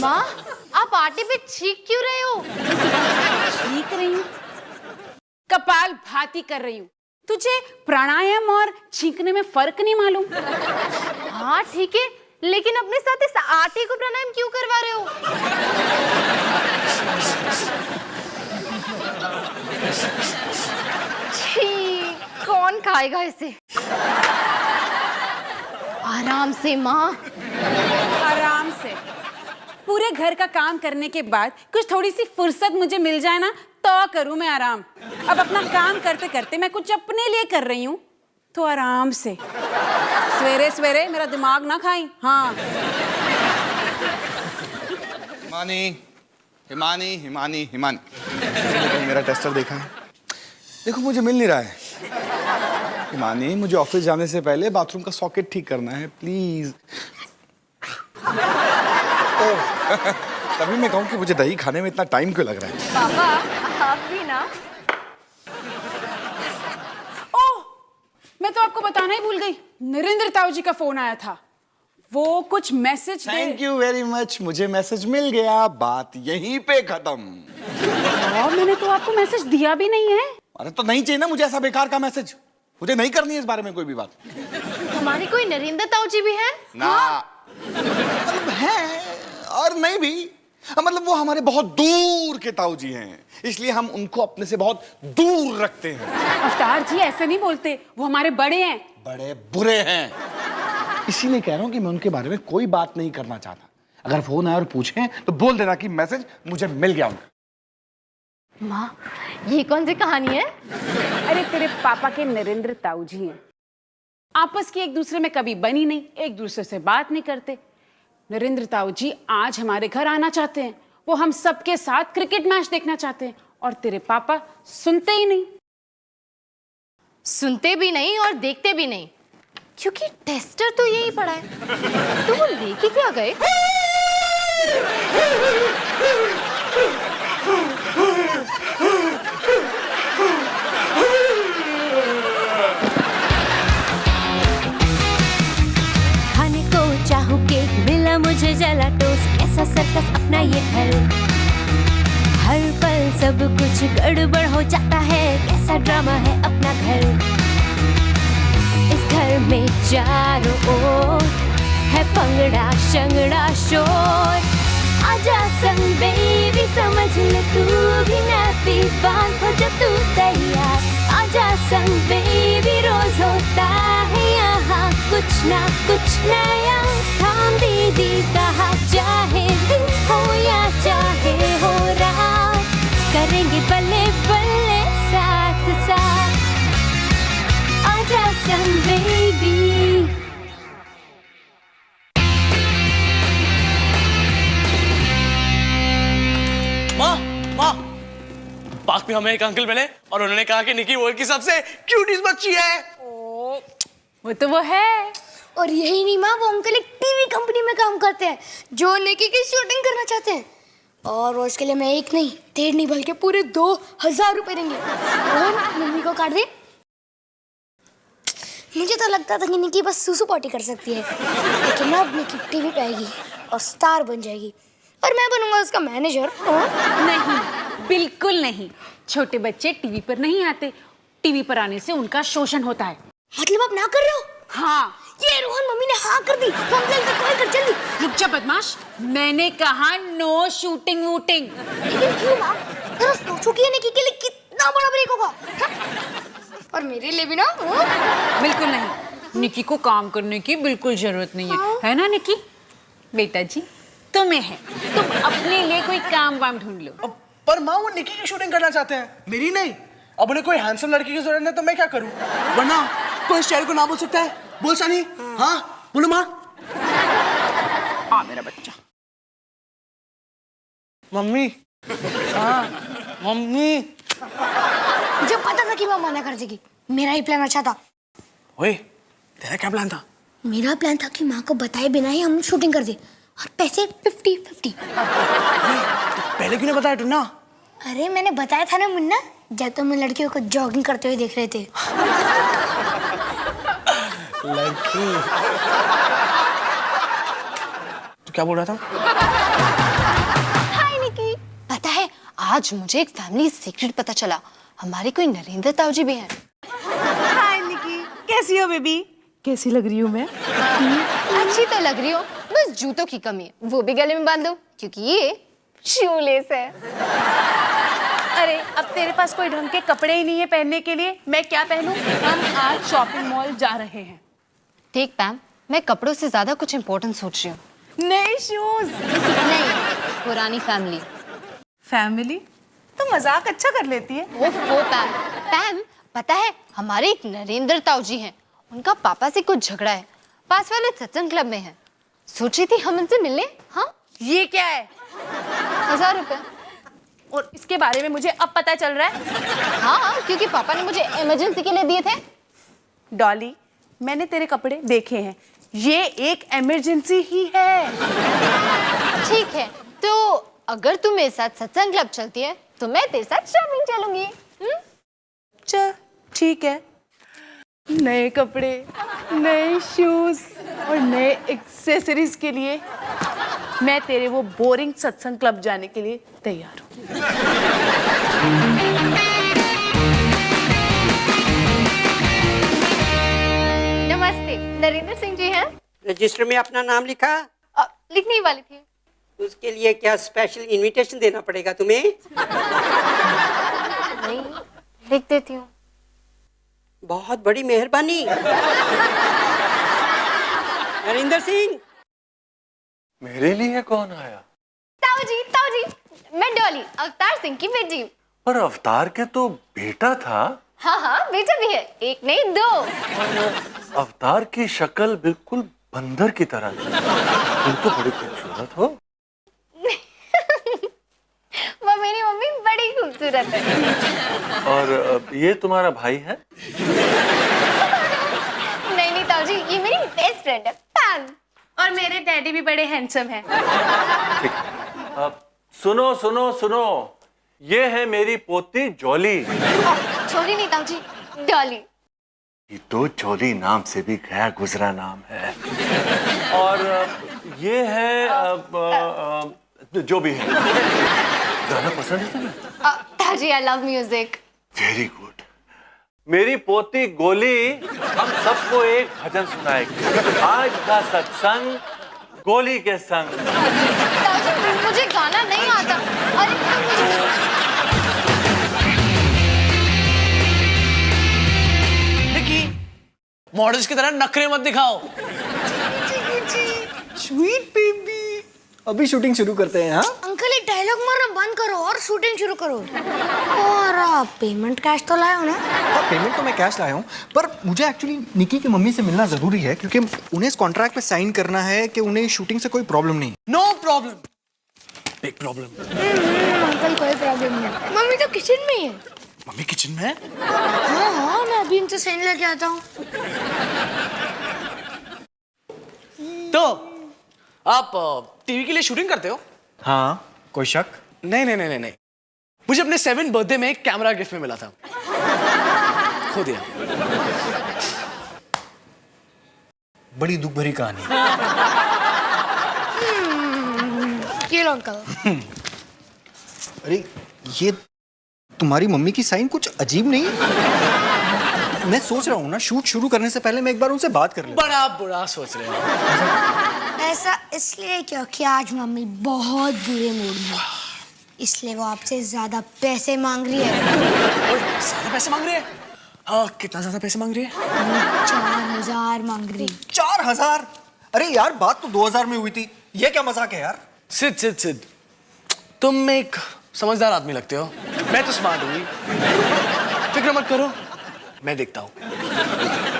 माँ, आप आटे पे छींक क्यों रहे हो? छींक रही हूँ, कपाल भाती कर रही हूँ। तुझे प्राणायाम और छींकने में फर्क नहीं मालूम? हाँ ठीक है, लेकिन अपने साथ इस आटे को प्राणायाम क्यों करवा रहे हो? छी, कौन खाएगा इसे? आराम से माँ। आराम से। पूरे घर का काम करने के बाद कुछ थोड़ी सी फुर्सत मुझे मिल जाए ना तो करूं मैं आराम। अब अपना काम करते करते मैं कुछ अपने लिए कर रही हूँ तो आराम से। सवेरे सवेरे मेरा दिमाग ना खाई। हाँ हिमानी हिमानी हिमानी हिमानी, मेरा टेस्टर देखा है? देखो मुझे मिल नहीं रहा है। हिमानी, मुझे ऑफिस जाने से पहले बाथरूम का सॉकेट ठीक करना है, प्लीज। तभी मैं कहूँ कि मुझे दही खाने में इतना टाइम क्यों लग रहा है? पापा, आप भी ना। ओह, मैं तो आपको बताना ही भूल गई। नरेंद्र ताऊ जी का फोन आया था। वो कुछ message thank you very much, मुझे मैसेज मिल गया, बात यहीं पे खत्म। मैंने तो आपको मैसेज दिया भी नहीं है। अरे तो नहीं चाहिए ना मुझे ऐसा बेकार का मैसेज। मुझे नहीं करनी है इस बारे में कोई भी बात। हमारे कोई नरेंद्र ताऊ जी भी हैं? ना मतलब है और नहीं भी, मतलब वो हमारे बहुत दूर के ताऊ जी हैं, इसलिए हम उनको अपने से बहुत दूर रखते हैं। अवतार जी ऐसे नहीं बोलते, वो हमारे बड़े हैं। बड़े बुरे हैं, इसीलिए कह रहा हूं कि मैं उनके बारे में कोई बात नहीं करना चाहता। अगर फोन आए और पूछें तो बोल देना कि मैसेज मुझे मिल गया उनका। माँ, ये कौन सी कहानी है? अरे तेरे पापा के नरेंद्र ताऊ जी हैं, आपस की एक दूसरे में कभी बनी नहीं, एक दूसरे से बात नहीं करते। नरेंद्र ताऊ जी आज हमारे घर आना चाहते हैं। वो हम सबके साथ क्रिकेट मैच देखना चाहते हैं और तेरे पापा सुनते ही नहीं। सुनते भी नहीं और देखते भी नहीं, क्योंकि टेस्टर तो यही पड़ा है। तो वो लेके क्या गए? खाने को चाहूं केक, मिला मुझे जला टोस्ट। कैसा सर्कस अपना ये घर, हर पल सब कुछ गड़बड़ हो जाता है। कैसा ड्रामा है अपना घर, इस घर में चारों ओर है पंगड़ा शंगड़ा शोर। आजा संग बेबी, समझ ले तू भी नैपी बांध हो जब तू तैयार। आजा संग बेबी, रोज होता है यहाँ कुछ ना कुछ नया। थाम दीदी कहा, चाहे दिन हो या चाहे हो रात, करेंगे बल्ले बल्ले साथ साथ। आजा संग बेबी। माँ, माँ, पार्क में हमें एक अंकल मिले और उन्होंने कहा कि निकी वर्ल्ड की सबसे क्यूटीज बच्ची है। वो तो वो है। और यही नहीं माँ, वो अंकल एक टीवी कंपनी में काम करते हैं जो निकी की शूटिंग करना चाहते हैं। और वो इसके लिए मैं एक नहीं, 1.5 नहीं, बल्कि पूरे 2000 रुपए देंगे। और मम्मी को काट दे। मुझे तो लगता था कि निकी बस सुसु पॉटी कर सकती है, लेकिन अब निकी टीवी पे आएगी और स्टार बन जाएगी और मैं बनूंगा उसका मैनेजर। नहीं, बिल्कुल नहीं। छोटे बच्चे टीवी पर नहीं आते, टीवी पर आने से उनका शोषण होता है। मतलब आप ना कर रहे हो? हाँ। ये रोहन, मम्मी ने हाँ कर दी। अंकल का कॉल कर जल्दी। रुक जा बदमाश, मैंने कहा नो शूटिंग वूटिंग। लेकिन क्यों माँ? जरा सोचो कि निकी के लिए कितना बड़ा ब्रेक होगा। हाँ? और मेरे लिए भी ना। बिल्कुल नहीं, निकी को काम करने की बिल्कुल जरूरत नहीं है ना निकी? बेटा जी तुम्हें है, तुम अपने लिए कोई काम वाम ढूंढ लो। पर माँ, वो निकी की शूटिंग करना चाहते हैं, मेरी नहीं। अब उन्हें कोई हैंडसम लड़की की जरूरत है तो मैं क्या करूँ? वरना कोई शेर को ना बोल सकता है। बोल सानी। हाँ बोलो माँ। हाँ मेरा बच्चा। मम्मी। हाँ मम्मी। मुझे पता था कि मैं मना कर देगी। मेरा ही प्लान अच्छा था। ओए, तेरा क्या प्लान था? मेरा प्लान था कि माँ को बताए बिना ही हम शूटिंग कर दे और पैसे 50-50। तो पहले क्यों नहीं बताया टुन्ना? अरे मैंने बताया था ना मुन्ना, जब तुम लड़कियों को जॉगिंग करते हुए देख रहे थे। लड़की। तो क्या बोल रहा था? हाय निकी, पता है आज मुझे एक फैमिली सीक्रेट पता चला। हमारे कोई नरेंद्र ताऊ जी भी हैं। हाय निकी, कैसी हो बेबी? कैसी लग रही हूँ मैं? अच्छी तो लग रही हो, बस जूतों की कमी है, वो भी गले में बांध दो क्योंकि ये शूलेस है। अरे अब तेरे पास कोई ढंग के कपड़े ही नहीं है पहनने के लिए, मैं क्या पहनूं? हम आज शॉपिंग मॉल जा रहे हैं। ठीक पैम, मैं कपड़ों से ज्यादा कुछ इम्पोर्टेंट सोच रही हूँ। नए शूज। नहीं, पुरानी फैमिली। फैमिली? तो मजाक अच्छा कर लेती है। ओहो पैम, पैम पता है हमारे एक नरेंद्र ताऊ जी हैं, उनका पापा से कुछ झगड़ा है, पास वाले सत्संग क्लब में है। सोची थी हम उनसे मिलने। हाँ, ये क्या है? 1000 रुपए। और इसके बारे में मुझे अब पता चल रहा है? हाँ, क्योंकि पापा ने मुझे इमरजेंसी के लिए दिए थे। डॉली, मैंने तेरे कपड़े देखे हैं, ये एक इमरजेंसी ही है। ठीक है, तो अगर तू मेरे साथ सत्संग क्लब चलती है तो मैं तेरे साथ शॉपिंग चलूंगी। चल ठीक है, नए कपड़े, नए शूज और नए एक्सेसरीज के लिए मैं तेरे वो बोरिंग सत्संग क्लब जाने के लिए तैयार हूँ। नमस्ते, नरेंद्र सिंह जी हैं? रजिस्टर में अपना नाम लिखा? लिखने ही वाली थी। उसके लिए क्या स्पेशल इनविटेशन देना पड़ेगा तुम्हें? नहीं, लिख देती हूँ। बहुत बड़ी मेहरबानी। नरेंद्र सिंह, मेरे लिए कौन आया? ताऊ जी, मैं डॉली, अवतार सिंह की बेटी। पर अवतार के तो बेटा था। हाँ, बेटा भी है, एक नहीं 2। अवतार की शक्ल बिल्कुल बंदर की तरह थी। तुम तो बड़ी खूबसूरत हो। वो मेरी मम्मी बड़ी खूबसूरत है। और ये तुम्हारा भाई है? नहीं ताऊ जी, ये मेरी बेस्ट फ्रेंड है पैम। और मेरे डैडी भी बड़े हैंडसम हैं। ठीक। सुनो सुनो सुनो, ये है मेरी पोती जॉली। छोली नहीं ताऊ जी, डॉली। ये तो जॉली नाम से भी गया गुजरा नाम है। और ये है जो भी है। गाना पसंद है तुम्हें? ताऊ जी, I love music. Very good. मेरी पोती गोली हम सबको एक भजन सुनाएगी। आज का सत्संग गोली के संग। ताऊ जी, मुझे गाना नहीं आता। अरे निकी, मॉडल्स की तरह नखरे मत दिखाओ। स्वीट बेबी, अभी शूटिंग शुरू करते हैं। हाँ अंकल, एक डायलॉग मारना बंद करो और शूटिंग शुरू करो। और पेमेंट कैश तो लाए हो ना? पेमेंट तो मैं कैश लाया हूँ, पर मुझे एक्चुअली निकी की मम्मी से मिलना जरूरी है क्योंकि उन्हें इस कॉन्ट्रैक्ट पे साइन करना है कि उन्हें शूटिंग से कोई प्रॉब्लम नहीं। No problem, big problem. Uncle, कोई प्रॉब्लम नहीं। मम्मी तो किचन में ही है। मम्मी किचन में है? हाँ, मैं अभी इनसे साइन लेके आता हूँ। तो आप टीवी के लिए शूटिंग करते हो? हाँ, कोई शक? नहीं। मुझे अपने 7th बर्थडे में एक कैमरा गिफ्ट में मिला था, खो दिया। बड़ी दुख भरी कहानी। ये लो अंकल। अरे ये तुम्हारी मम्मी की साइन कुछ अजीब नहीं है? मैं सोच रहा हूँ ना, शूट शुरू करने से पहले मैं एक बार उनसे बात कर लूँ। बड़ा बुरा सोच रहे हो। ऐसा इसलिए क्योंकि आज मम्मी बहुत बुरे मूड में है, इसलिए वो आपसे ज्यादा पैसे मांग रही है। ज्यादा पैसे मांग रही है? हाँ, कितना ज्यादा पैसे मांग रही है? 4000 मांग रही। 4000? अरे यार, बात तो 2000 में हुई थी। ये क्या मजाक है यार? सिद, तुम एक समझदार आदमी लगते हो। मैं तो स्मार्ट हूँ, फिक्र मत करो, मैं देखता हूँ।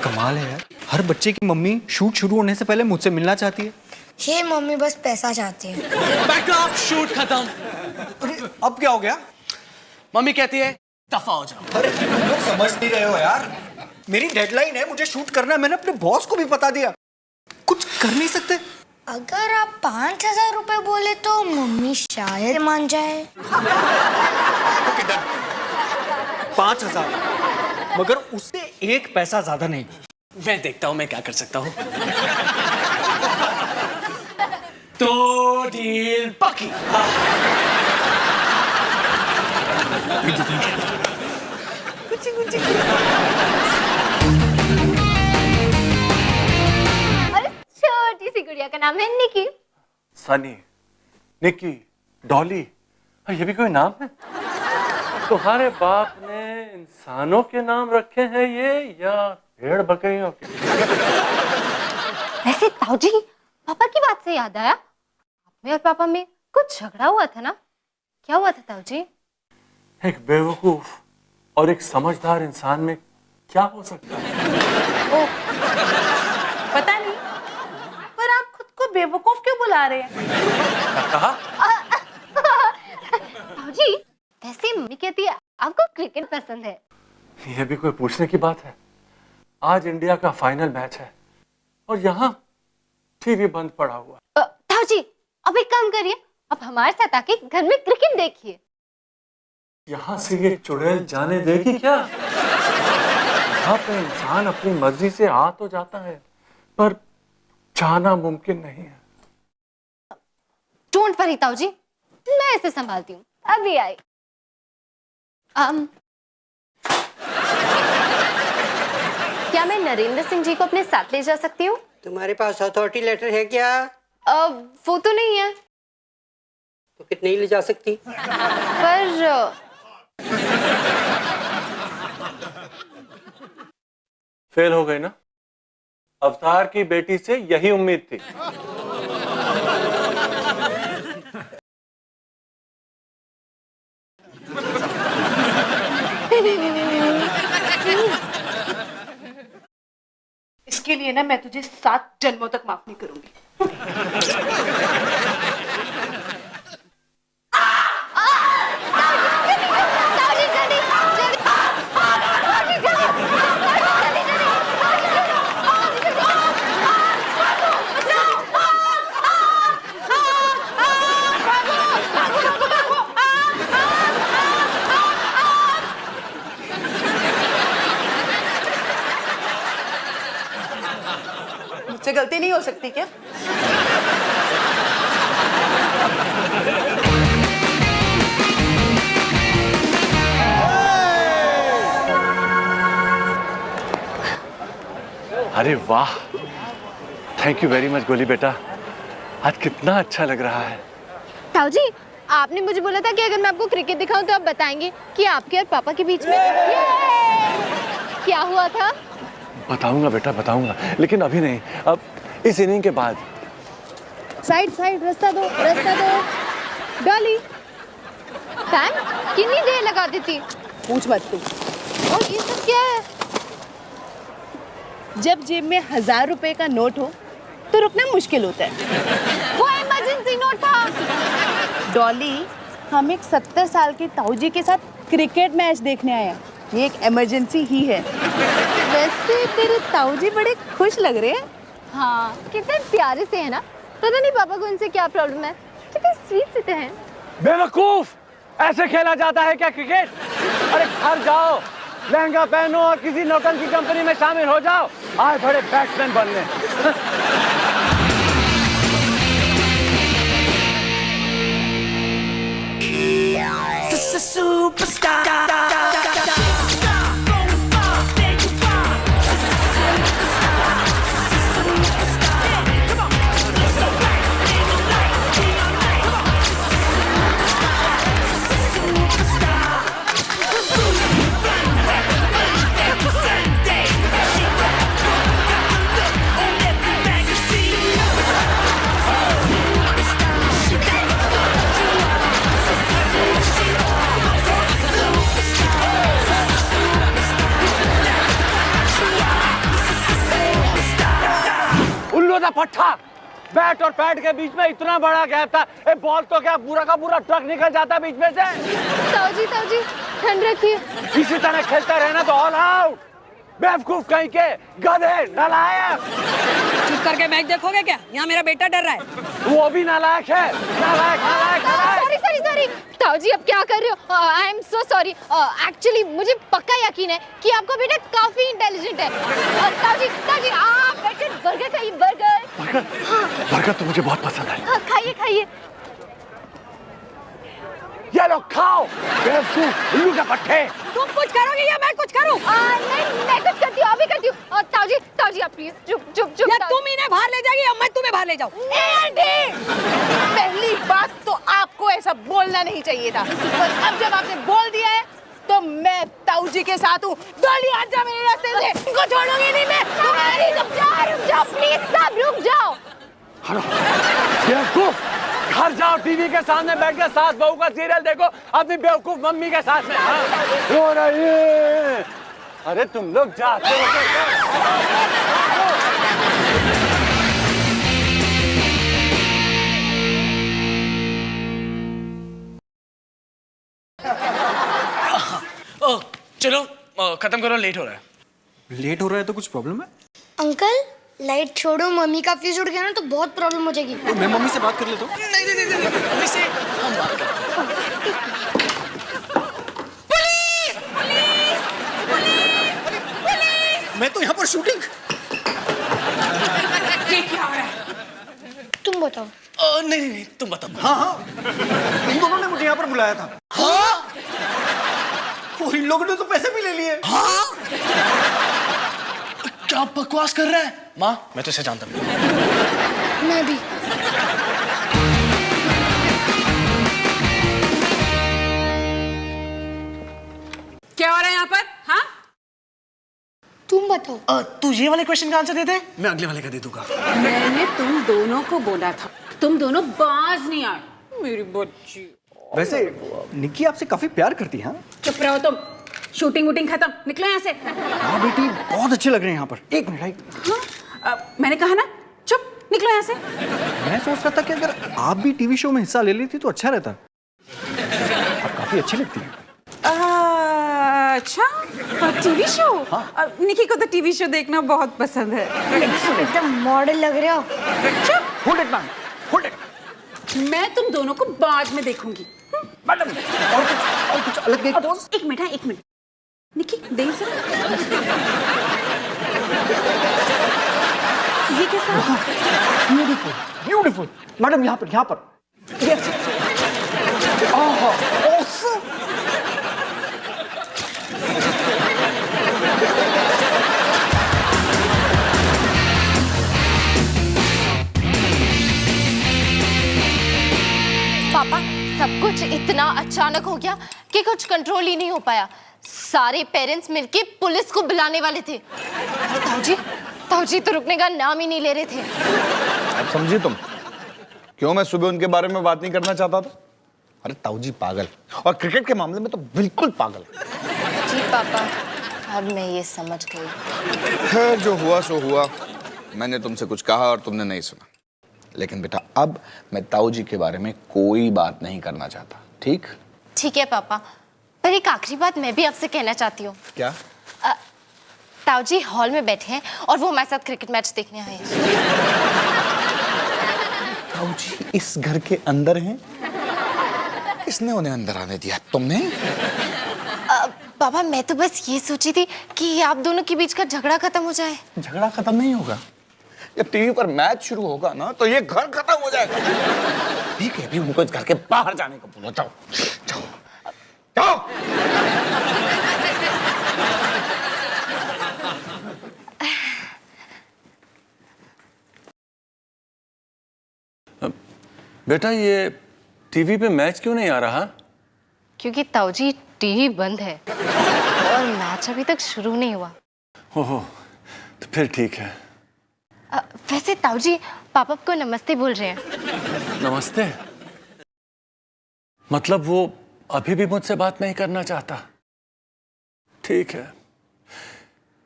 कमाल है यार, हर बच्चे की मम्मी शूट शुरू होने से पहले मुझसे मिलना चाहती है। ये मम्मी बस पैसा चाहती है। बैकअप, शूट खत्म। अरे अब क्या हो गया? मम्मी कहती है दफा हो जाओ। अरे तुम लोग समझ नहीं रहे हो यार, मेरी डेडलाइन है, मुझे शूट करना है। मैंने अपने बॉस को भी बता दिया, कुछ कर नहीं सकते। अगर आप 5000 रुपए बोले तो मम्मी शायद मान जाए। 5000, मगर उससे एक पैसा ज्यादा नहीं। मैं देखता हूँ मैं क्या कर सकता हूँ। तो डील पक्की। और छोटी सी गुड़िया का नाम है निकी। सनी, निकी, डॉली, ये भी कोई नाम है? तुम्हारे बाप ने इंसानों के नाम रखे हैं ये या भेड़ बकरियों के? वैसे ताऊजी, पापा की बात से याद आया, आप में और पापा में कुछ झगड़ा हुआ था ना? क्या हुआ था ताऊजी? एक बेवकूफ और एक समझदार इंसान में क्या हो सकता है? पता नहीं, पर आप खुद को बेवकूफ क्यों बुला रहे हैं? क्या कहा? ताऊजी, वैसे मम्मी कहती है आपको क्रिकेट पसंद है। यह भी कोई पूछने की बात है? आज इंडिया का फाइनल मैच है और यहाँ टीवी बंद पड़ा हुआ। ताऊजी, अब एक काम करिए, अब हमारे साथ आके घर में क्रिकेट देखिए। यहाँ से ये चुड़ैल जाने देगी क्या? यहाँ पे इंसान अपनी मर्जी से आ तो जाता है, पर जाना मुमकिन नहीं है। डोंट वरी ताऊजी, मैं इसे संभालती हूँ, अभी आई। क्या मैं नरेंद्र सिंह जी को अपने साथ ले जा सकती हूँ? तुम्हारे पास अथॉरिटी लेटर है क्या? वो तो नहीं है, तो कितने ही ले जा सकती? पर फेल हो गई ना? अवतार की बेटी से यही उम्मीद थी। इसके लिए ना मैं तुझे 7 जन्मों तक माफ नहीं करूंगी। मुझसे गलती नहीं हो सकती क्या? अरे वाह, थैंक यू वेरी मच गोली बेटा, आज कितना अच्छा लग रहा है। ताऊजी, आपने मुझे बोला था कि अगर मैं आपको क्रिकेट दिखाऊं तो आप बताएंगे कि आपके और पापा के बीच में क्या हुआ था। बताऊंगा बेटा, बताऊंगा, लेकिन अभी नहीं, अब इस इनिंग के बाद। साइड साइड, रास्ता दो, रास्ता दो। डॉली, फैन कितनी देर लगा दी थी? पूछ मत तू। और ये सब क्या है? जब जेब में 1000 रुपए का नोट हो तो रुकना मुश्किल होता है। वो इमरजेंसी नोट था। डॉली, हम एक 70 साल के ताऊजी के साथ क्रिकेट मैच देखने आए हैं। ये एक इमरजेंसी ही है। वैसे तेरे ताऊजी बड़े खुश लग रहे हैं। हाँ, कितने प्यारे से है ना। पता नहीं पापा को इनसे क्या प्रॉब्लम है, कितने स्वीट से हैं। बेवकूफ, ऐसे खेला जाता है क्या क्रिकेट? अरे घर जाओ, लहंगा पहनो और किसी नौटंकी कंपनी में शामिल हो जाओ, आए बड़े बैट्समैन बनने। पट्टा, बैट और पैड के बीच में इतना बड़ा गैप था, ए बॉल तो क्या पूरा का पूरा ट्रक निकल जाता बीच में से। ताऊजी, ठंड रखिए। इसी तरह खेलते रहना तो ऑल आउट। बेवकूफ कहीं के, गधे, नालायक। चुप करके मैच देखोगे क्या? यहाँ मेरा बेटा डर रहा है। वो भी नालायक है, नालायक। सॉरी ताऊजी, अब क्या कर रहे हो? I am so sorry. Actually मुझे पक्का यकीन है कि आपका बेटा काफी इंटेलिजेंट है। ताऊजी, आप बैठे बर्गर खाइए, बर्गर। बर्गर तो मुझे बहुत पसंद है। हाँ, खाइए खाइए। ये लो खाओ, बेवकूफ उल्लू के पट्टे। तुम कुछ करोगे या मैं कुछ करूं? नहीं, मैं कुछ करती हूँ, अभी करती हूँ। और ताऊ जी आप प्लीज चुप चुप चुप। या तुम इन्हें बाहर ले जाओगी या मैं तुम्हें बाहर ले जाऊं? पहली बात तो आपको ऐसा बोलना नहीं चाहिए था, पर अब जब आपने बोल दिया है तो मैं ताऊ जी के साथ हूँ। डॉली हट जा मेरे रास्ते से, इनको छोड़ूंगी नहीं मैं। तुम्हारी रुक जाओ प्लीज, सब रुक जाओ। बेवकूफ, घर जाओ, टीवी के सामने बैठ के सास बहू का सीरियल देखो अपनी बेवकूफ मम्मी के साथ में। रो रही है। अरे तुम लोग जाते हो चलो खत्म करो, लेट हो रहा है। लेट हो रहा है तो कुछ प्रॉब्लम है? अंकल लाइट छोड़ो, मम्मी का फ्यूज उड़ गया ना तो बहुत प्रॉब्लम हो जाएगी। तो मैं मम्मी से बात कर लेता हूँ। नहीं, मम्मी से हम बात करते हैं। मैं तो यहाँ पर शूटिंग। ये क्या हो रहा है? तुम बताओ। नहीं, तुम बताओ। हाँ, इन दोनों ने मुझे यहाँ पर बुलाया था। हाँ? और इन लोगों ने तो पैसे भी ले लिए। हाँ? क्या बकवास कर रहा है? माँ, मैं तो इसे जानता हूँ। मैं भी। क्या हो रहा है यहाँ पर? हाँ? तुम बताओ। तू ये वाले क्वेश्चन का आंसर दे दे, मैं अगले वाले का दे दूंगा। मैंने तुम दोनों को बोला था, तुम दोनों बाज नहीं आए। मेरी बच्ची। वैसे निक्की आपसे काफी प्यार करती है। हाँ? चुप रहो तुम। शूटिंग वूटिंग खत्म, निकलो यहाँ से। हाँ बेटी, बहुत अच्छे लग रहे हैं यहाँ पर। एक मिनट। हाँ? मैंने कहा ना, चुप, निकलो यहाँ से। मैं सोच रहा था कि अगर आप भी टीवी शो में हिस्सा ले लेती तो अच्छा रहता। आप काफी अच्छी लगती हैं। अच्छा, टीवी शो? निकी को तो टीवी शो देखना बहुत पसंद है। एकदम मॉडल लग रहे हो। चुप। Hold it ma'am, hold it. मैं तुम दोनों को बाद में देखूंगी। मैडम, और कुछ अलग एक पोज। एक मिनट, हाँ, एक मिनट। निकी, दे इसे। ये कैसा? Beautiful, beautiful. मैडम यहाँ पर। Yes. Awesome. पापा, सब कुछ इतना अचानक हो गया कि कुछ कंट्रोल ही नहीं हो पाया। सारे पेरेंट्स मिलके पुलिस को बुलाने वाले थे। ताऊ जी तो रुकने का नाम ही नहीं ले रहे थे। अब समझी तुम क्यों मैं सुबह उनके बारे में बात नहीं करना चाहता था? अरे ताऊ जी पागल, और क्रिकेट के मामले में तो बिल्कुल पागल। जी पापा, अब मैं ये समझ गई। खैर, जो हुआ सो हुआ। मैंने तुमसे कुछ कहा और तुमने नहीं सुना। लेकिन बेटा, अब मैं ताऊ जी के बारे में कोई बात नहीं करना चाहता, ठीक? ठीक है पापा, पर एक आखिरी बात मैं भी आपसे कहना चाहती हूँ। क्या? ताऊ जी हॉल में बैठे हैं और वो हमारे साथ क्रिकेट मैच देखने आए हैं। ताऊ जी इस घर के अंदर हैं? किसने उन्हें अंदर आने दिया? तुमने? पापा, मैं तो बस ये सोची थी कि आप दोनों के बीच का झगड़ा खत्म हो जाए। झगड़ा खत्म नहीं होगा। जब टीवी पर मैच शुरू होगा ना तो ये घर खत्म हो जाएगा। ठीक है, अभी उनको इस घर के बाहर जाने को बोलो। जाओ जाओ जाओ। बेटा, ये टीवी पे मैच क्यों नहीं आ रहा? क्योंकि ताऊ जी टीवी बंद है और मैच अभी तक शुरू नहीं हुआ। ओहो, तो फिर ठीक है। वैसे ताऊ जी पापा को नमस्ते बोल रहे हैं। नमस्ते? मतलब वो अभी भी मुझसे बात नहीं करना चाहता? ठीक है,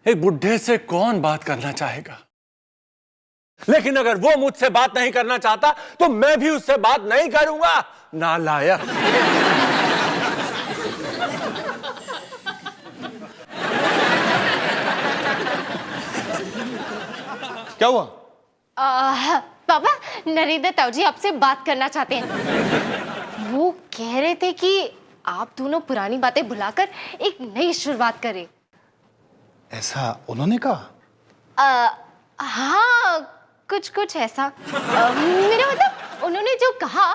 एक बुढ़े से कौन बात करना चाहेगा? लेकिन अगर वो मुझसे बात नहीं करना चाहता तो मैं भी उससे बात नहीं करूंगा। नालायक। क्या हुआ? पापा, नरेंद्र ताऊ जी आपसे बात करना चाहते हैं। वो कह रहे थे कि आप दोनों पुरानी बातें भुलाकर एक नई शुरुआत करें। ऐसा उन्होंने कहा? हाँ, कुछ कुछ ऐसा। मेरा मतलब उन्होंने जो कहा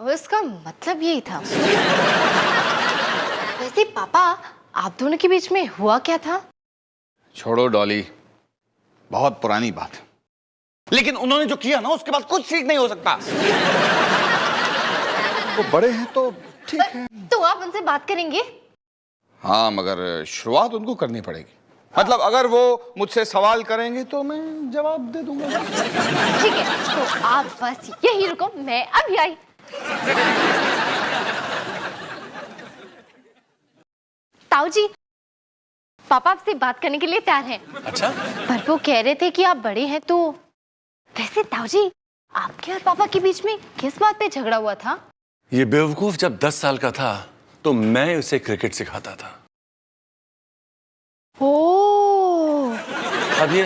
उसका मतलब यही था। वैसे पापा, आप दोनों के बीच में हुआ क्या था? छोड़ो डॉली, बहुत पुरानी बात है। लेकिन उन्होंने जो किया ना, उसके बाद कुछ ठीक नहीं हो सकता। वो बड़े हैं तो ठीक है। तो आप उनसे बात करेंगे? हाँ, मगर शुरुआत उनको करनी पड़ेगी। मतलब अगर वो मुझसे सवाल करेंगे तो मैं जवाब दे दूंगा। ठीक है, तो आप बस यही रुको, मैं अभी आई। ताऊ जी, पापा आपसे बात करने के लिए तैयार हैं। अच्छा, पर वो कह रहे थे कि आप बड़े हैं तो। वैसे ताऊ जी, आपके और पापा के बीच में किस बात पे झगड़ा हुआ था? ये बेवकूफ जब 10 साल का था तो मैं उसे क्रिकेट सिखाता था। ओह, अब ये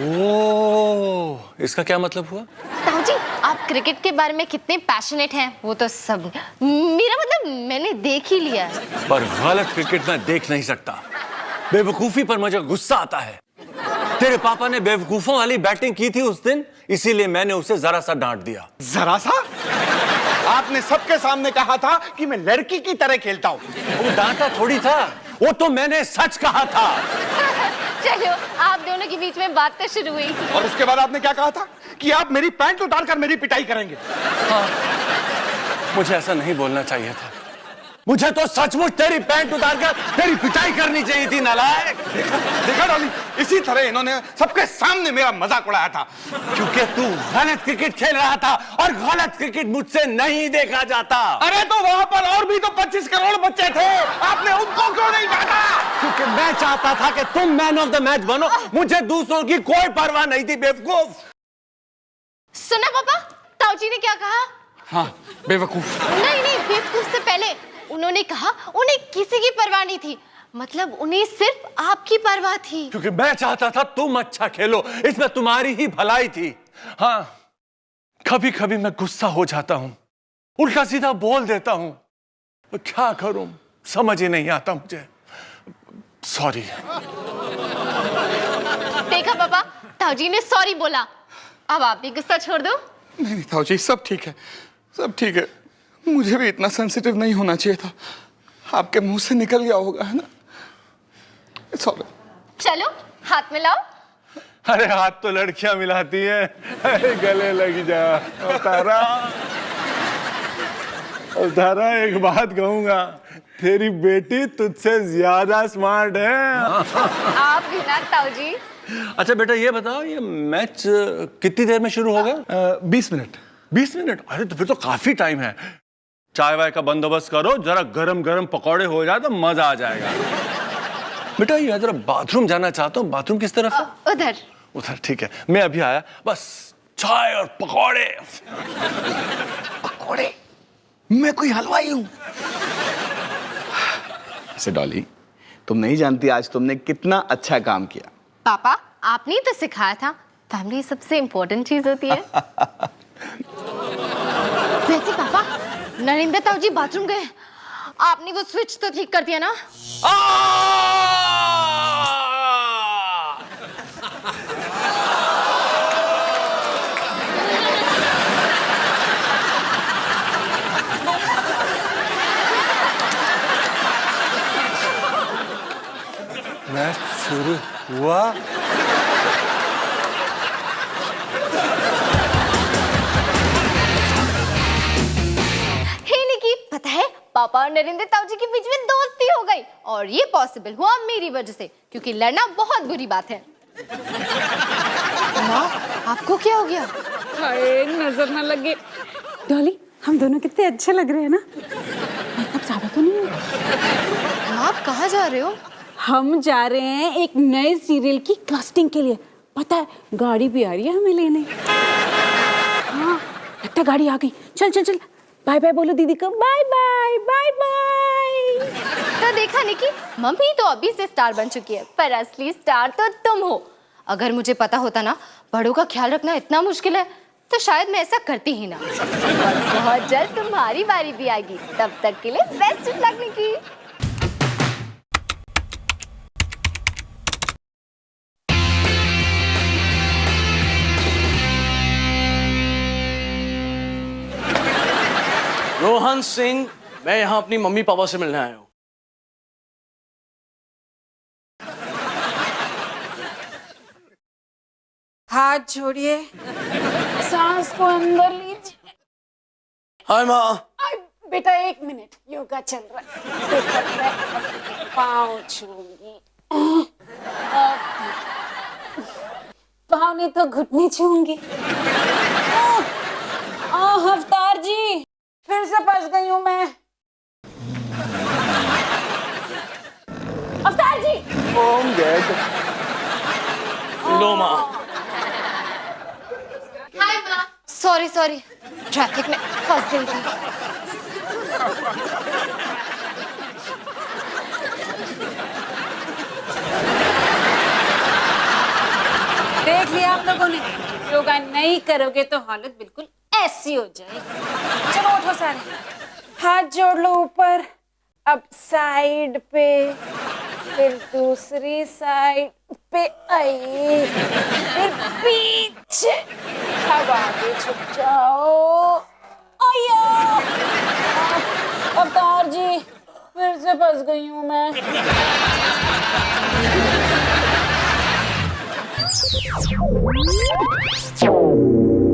ओह इसका क्या मतलब हुआ? ताऊ जी, आप क्रिकेट के बारे में कितने पैशनेट हैं वो तो सब, मेरा मतलब मैंने देख ही लिया है। पर गलत क्रिकेट मैं देख नहीं सकता। बेवकूफी पर मुझे गुस्सा आता है। तेरे पापा ने बेवकूफों वाली बैटिंग की थी उस दिन, इसीलिए मैंने उसे जरा सा डांट दिया। जरा सा? आपने सबके सामने कहा था कि मैं लड़की की तरह खेलता हूँ। वो डांटा थोड़ी था, वो तो मैंने सच कहा था। चलो, आप दोनों के बीच में बात तो शुरू हुई। और उसके बाद आपने क्या कहा था कि आप मेरी पैंट उतारकर मेरी पिटाई करेंगे। हाँ, मुझे ऐसा नहीं बोलना चाहिए था। मुझे तो सचमुच तेरी पैंट उतारकर तेरी पिटाई करनी चाहिए थी, नालायक। देखा डॉली, इसी तरह इन्होंने सबके सामने मेरा मजाक उड़ाया था। क्योंकि तू गलत क्रिकेट खेल रहा था और गलत क्रिकेट मुझसे नहीं देखा जाता। अरे तो वहां पर और भी तो 25 करोड़ बच्चे थे, आपने उनको क्यों नहीं डांटा? क्योंकि मैं चाहता था कि तुम मैन ऑफ द मैच बनो, मुझे दूसरों की कोई परवाह नहीं थी, बेवकूफ। सुना पापा, ताऊ जी ने क्या कहा? हाँ, बेवकूफ। नहीं नहीं, बेवकूफ से पहले उन्होंने कहा उन्हें किसी की परवाह नहीं थी, मतलब उन्हें सिर्फ आपकी परवाह थी। क्योंकि मैं चाहता था तुम अच्छा खेलो, इसमें तुम्हारी ही भलाई थी। हाँ, कभी कभी मैं गुस्सा हो जाता हूं, उल्टा सीधा बोल देता हूं, तो क्या करूं समझ ही नहीं आता मुझे। सॉरी। देखा पापा, ताऊ जी ने सॉरी बोला। अब आप भी गुस्सा छोड़ दो। नहीं ताऊ जी, सब ठीक है, सब ठीक है। मुझे भी इतना सेंसिटिव नहीं होना चाहिए था। आपके मुंह से निकल गया होगा, है ना? It's all right. चलो, हाथ मिलाओ। अरे हाथ तो लड़कियां मिलाती हैं। अरे गले लग जा। तारा, एक बात कहूंगा, तेरी बेटी तुझसे ज्यादा स्मार्ट है। आप भी ना ताऊ जी। अच्छा बेटा, ये बताओ, ये मैच कितनी देर में शुरू होगा? 20 मिनट। 20 मिनट? अरे तो फिर तो काफी टाइम है। चाय वाय का बंदोबस्त करो, जरा गरम गरम पकौड़े हो जाए तो मजा आ जाएगा। बेटा, ये जरा बाथरूम जाना चाहता हूँ। बाथरूम किस तरफ है? उधर। उधर, ठीक है, मैं अभी आया। बस चाय और पकौड़े। पकौड़े? मैं कोई हलवाई हूँ? ऐसे डॉली, तुम नहीं जानती आज तुमने कितना अच्छा काम किया। पापा, आपने ही तो सिखाया था, फैमिली सबसे इम्पोर्टेंट चीज होती है। वैसे पापा, नरेंद्र ताऊ जी बाथरूम गए, आपने वो स्विच तो ठीक कर दिया ना? मैच शुरू हुआ। पता है, पापा और नरेंद्र ताऊ जी के बीच में दोस्ती हो गई, और ये पॉसिबल हुआ मेरी वजह से, क्योंकि लड़ना बहुत बुरी बात है। माँ, आपको क्या हो गया? हाय, नजर ना लगे। डॉली, हम दोनों कितने अच्छे लग रहे हैं ना? मेकअप ज्यादा तो नहीं है? माँ, आप कहाँ जा रहे हो? हम जा रहे हैं एक नए सीरियल की कास्टिंग के लिए। पता है, गाड़ी भी आ रही है हमें लेने। हाँ, लगता गाड़ी आ गई। चल चल चल, बाय बाय बोलो दीदी को। Bye bye bye bye. तो देखा निकी, मम्मी तो अभी से स्टार बन चुकी है, पर असली स्टार तो तुम हो। अगर मुझे पता होता ना बड़ों का ख्याल रखना इतना मुश्किल है, तो शायद मैं ऐसा करती ही ना। बहुत जल्द तुम्हारी बारी भी आएगी, तब तक के लिए बेस्ट ऑफ लक निकी। रोहन सिंह, मैं यहाँ अपनी मम्मी पापा से मिलने आया हूँ। हाथ छोड़िए, सांस को अंदर लीजिए। हाय माँ। आई, बेटा 1 मिनट, योगा चल रहा है। देखो, मैं पाँव छूंगी। पाँव नहीं तो घुटने छूंगी। अवतार जी, फिर से फंस गई हूँ मैं। अवतार जी। ओम गैड। लो माँ। हाय माँ। सॉरी ट्रैफिक में फंस गई थी। देख लिया आप लोगों ने, योगा नहीं करोगे तो हालत बिल्कुल ऐसी हो जाएगी। चलो उठो सारे, हाथ जोड़ लो ऊपर। अब साइड पे, फिर दूसरी साइड पे, आई फिर पीछे, अब आगे झुक जाओ। आया, अवतार जी, फिर से फंस गई हूँ मैं। Thank you.